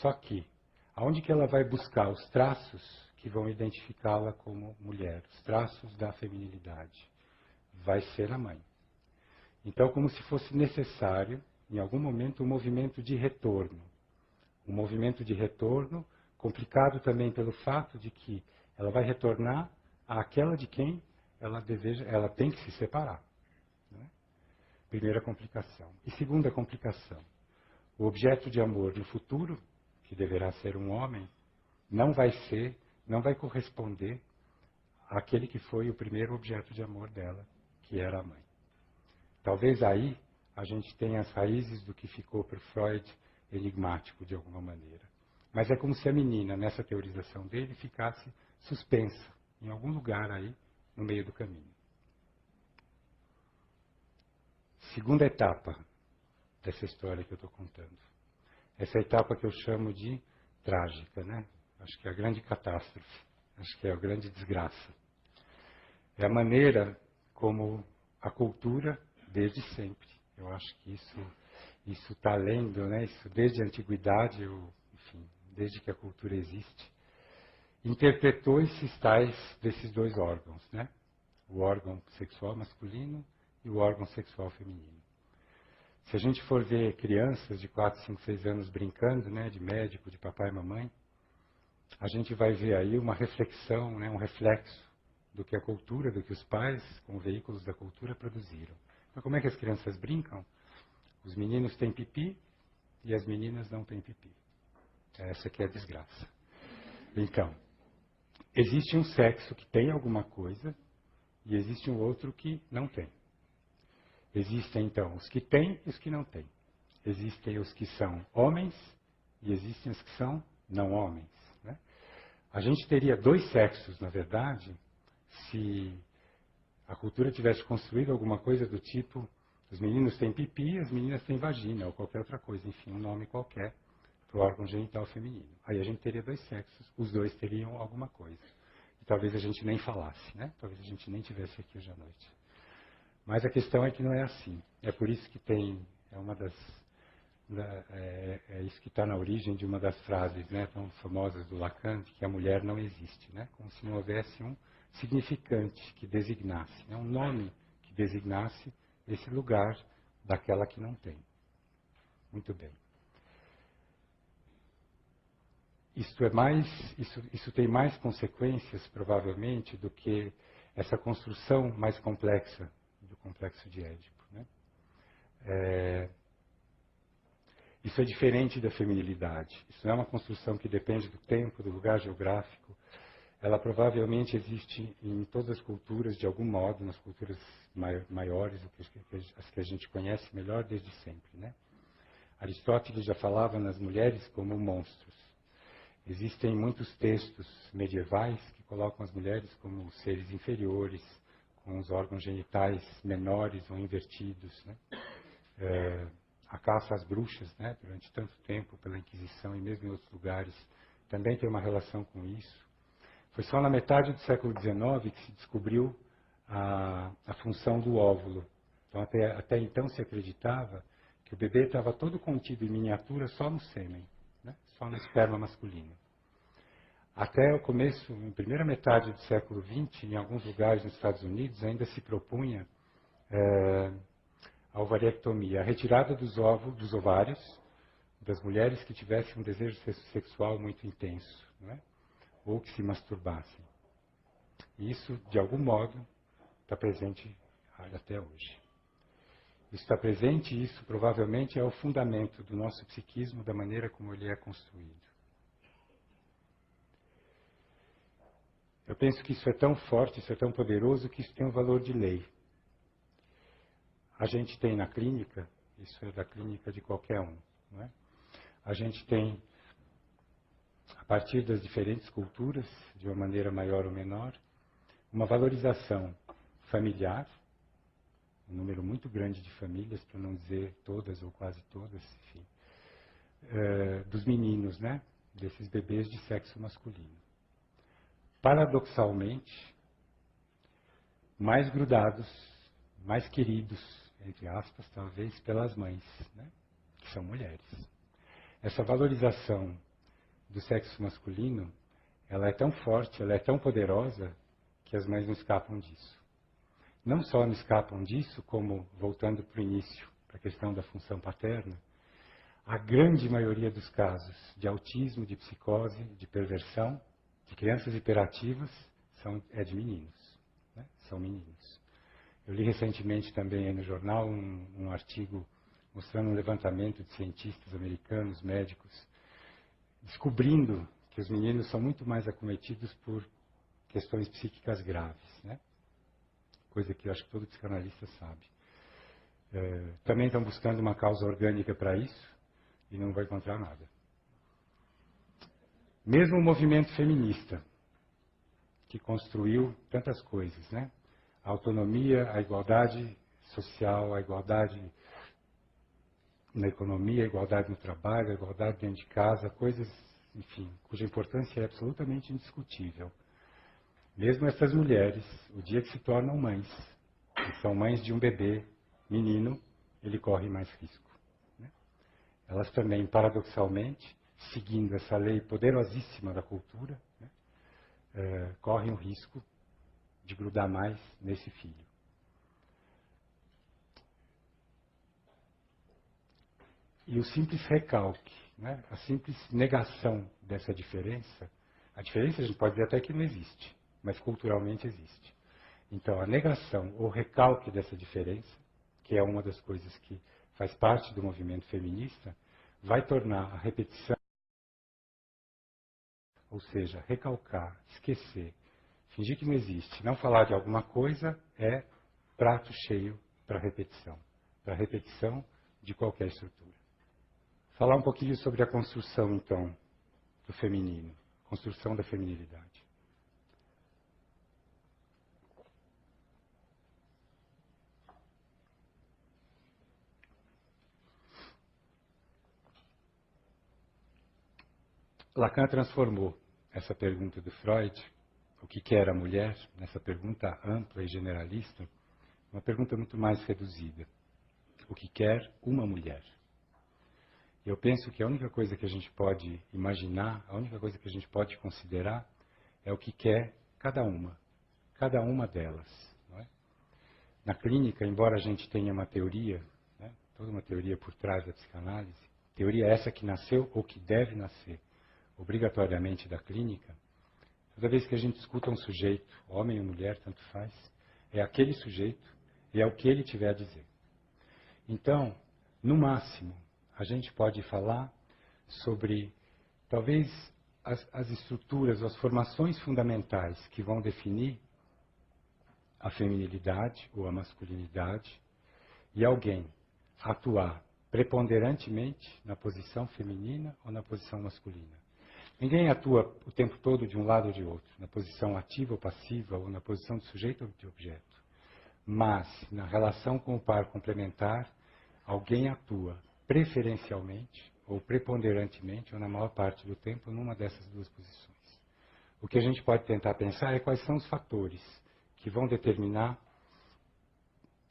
Só que, aonde que ela vai buscar os traços que vão identificá-la como mulher, os traços da feminilidade? Vai ser a mãe. Então, como se fosse necessário, em algum momento, um movimento de retorno. Um movimento de retorno complicado também pelo fato de que ela vai retornar àquela de quem ela deseja, ela tem que se separar. Né? Primeira complicação. E segunda complicação, o objeto de amor no futuro, que deverá ser um homem, não vai corresponder àquele que foi o primeiro objeto de amor dela, que era a mãe. Talvez aí a gente tenha as raízes do que ficou para Freud enigmático de alguma maneira. Mas é como se a menina, nessa teorização dele, ficasse suspensa em algum lugar aí no meio do caminho. Segunda etapa dessa história que eu estou contando. Essa etapa que eu chamo de trágica, né? Acho que é a grande catástrofe. Acho que é a grande desgraça. É a maneira como a cultura, desde sempre, eu acho que isso está lendo, né? Isso desde a antiguidade, enfim, desde que a cultura existe, interpretou esses tais desses dois órgãos, né? O órgão sexual masculino e o órgão sexual feminino. Se a gente for ver crianças de 4, 5, 6 anos brincando, né, de médico, de papai e mamãe, a gente vai ver aí uma reflexão, né, um reflexo do que a cultura, do que os pais, como veículos da cultura, produziram. Então, como é que as crianças brincam? Os meninos têm pipi e as meninas não têm pipi. Essa aqui é a desgraça. Então, existe um sexo que tem alguma coisa e existe um outro que não tem. Existem, então, os que têm e os que não têm. Existem os que são homens e existem os que são não homens. Né? A gente teria dois sexos, na verdade, se a cultura tivesse construído alguma coisa do tipo: os meninos têm pipi, as meninas têm vagina, ou qualquer outra coisa, enfim, um nome qualquer para o órgão genital feminino. Aí a gente teria dois sexos, os dois teriam alguma coisa. E talvez a gente nem falasse, né? Talvez a gente nem tivesse aqui hoje à noite. Mas a questão é que não é assim. É por isso que tem, é isso que está na origem de uma das frases, né, tão famosas do Lacan, que a mulher não existe, né? Como se não houvesse um significante que designasse, né, um nome que designasse esse lugar daquela que não tem. Muito bem. Isso tem mais consequências, provavelmente, do que essa construção mais complexa do complexo de Édipo. Né? Isso é diferente da feminilidade. Isso não é uma construção que depende do tempo, do lugar geográfico. Ela provavelmente existe em todas as culturas, de algum modo, nas culturas maiores, as que a gente conhece melhor desde sempre. Né? Aristóteles já falava nas mulheres como monstros. Existem muitos textos medievais que colocam as mulheres como seres inferiores, com os órgãos genitais menores ou invertidos. Né? A caça às bruxas, né, durante tanto tempo pela Inquisição e mesmo em outros lugares, também tem uma relação com isso. Foi só na metade do século XIX que se descobriu a função do óvulo. Então, até então se acreditava que o bebê estava todo contido em miniatura só no sêmen, né, só no esperma masculino. Até o começo, na primeira metade do século XX, em alguns lugares nos Estados Unidos, ainda se propunha a ovariectomia, a retirada dos ovários das mulheres que tivessem um desejo sexual muito intenso, não é? Ou que se masturbassem. E isso, de algum modo, está presente até hoje. Isso está presente e isso provavelmente é o fundamento do nosso psiquismo, da maneira como ele é construído. Eu penso que isso é tão forte, isso é tão poderoso, que isso tem um valor de lei. A gente tem na clínica, isso é da clínica de qualquer um, não é? A gente tem, a partir das diferentes culturas, de uma maneira maior ou menor, uma valorização familiar, um número muito grande de famílias, para não dizer todas ou quase todas, enfim, dos meninos, né? Desses bebês de sexo masculino. Paradoxalmente, mais grudados, mais queridos, entre aspas, talvez, pelas mães, né? Que são mulheres. Essa valorização do sexo masculino, ela é tão forte, ela é tão poderosa, que as mães não escapam disso. Não só não escapam disso, como, voltando para o início, para a questão da função paterna, a grande maioria dos casos de autismo, de psicose, de perversão, de crianças hiperativas, é de meninos. Né? São meninos. Eu li recentemente também no jornal um artigo mostrando um levantamento de cientistas americanos, médicos, descobrindo que os meninos são muito mais acometidos por questões psíquicas graves, né? Coisa que eu acho que todo psicanalista sabe. Também estão buscando uma causa orgânica para isso e não vai encontrar nada. Mesmo o movimento feminista, que construiu tantas coisas, né? A autonomia, a igualdade social, a igualdade na economia, a igualdade no trabalho, a igualdade dentro de casa, coisas, enfim, cuja importância é absolutamente indiscutível. Mesmo essas mulheres, o dia que se tornam mães, que são mães de um bebê, menino, ele corre mais risco. Né? Elas também, paradoxalmente, seguindo essa lei poderosíssima da cultura, né, correm o risco de grudar mais nesse filho. E o simples recalque, né, a simples negação dessa diferença, a diferença a gente pode dizer até que não existe, mas culturalmente existe. Então, a negação ou recalque dessa diferença, que é uma das coisas que faz parte do movimento feminista, vai tornar a repetição, ou seja, recalcar, esquecer, fingir que não existe, não falar de alguma coisa, é prato cheio para a repetição de qualquer estrutura. Falar um pouquinho sobre a construção, então, do feminino, construção da feminilidade. Lacan transformou essa pergunta do Freud, o que era a mulher, nessa pergunta ampla e generalista, uma pergunta muito mais reduzida. O que quer uma mulher? Eu penso que a única coisa que a gente pode imaginar, a única coisa que a gente pode considerar, é o que quer cada uma delas. Não é? Na clínica, embora a gente tenha uma teoria, né, toda uma teoria por trás da psicanálise, teoria essa que nasceu ou que deve nascer obrigatoriamente da clínica, toda vez que a gente escuta um sujeito, homem ou mulher, tanto faz, é aquele sujeito e é o que ele tiver a dizer. Então, no máximo, a gente pode falar sobre, talvez, as estruturas, as formações fundamentais que vão definir a feminilidade ou a masculinidade e alguém atuar preponderantemente na posição feminina ou na posição masculina. Ninguém atua o tempo todo de um lado ou de outro, na posição ativa ou passiva, ou na posição de sujeito ou de objeto. Mas, na relação com o par complementar, alguém atua preferencialmente, ou preponderantemente, ou na maior parte do tempo, numa dessas duas posições. O que a gente pode tentar pensar é quais são os fatores que vão determinar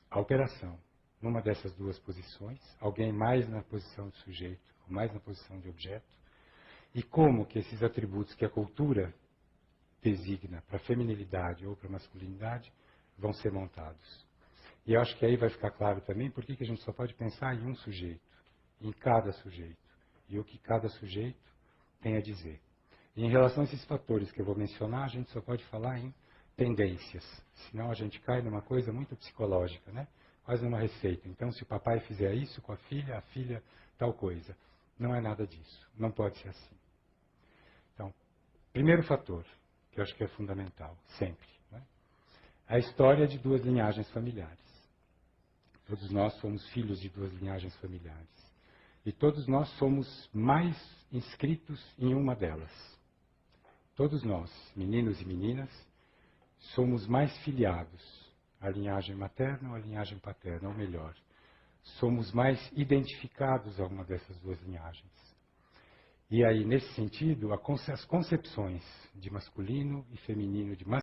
a operação numa dessas duas posições, alguém mais na posição de sujeito, ou mais na posição de objeto, e como que esses atributos que a cultura designa para a feminilidade ou para a masculinidade vão ser montados. E eu acho que aí vai ficar claro também por que a gente só pode pensar em um sujeito, em cada sujeito, e o que cada sujeito tem a dizer. E em relação a esses fatores que eu vou mencionar, a gente só pode falar em tendências, senão a gente cai numa coisa muito psicológica, né? Quase numa receita. Então, se o papai fizer isso com a filha tal coisa. Não é nada disso, não pode ser assim. Então, primeiro fator, que eu acho que é fundamental, sempre, né? A história de duas linhagens familiares. Todos nós somos filhos de duas linhagens familiares. E todos nós somos mais inscritos em uma delas. Todos nós, meninos e meninas, somos mais filiados à linhagem materna ou à linhagem paterna, ou melhor, somos mais identificados a uma dessas duas linhagens. E aí, nesse sentido, as concepções de masculino e feminino, de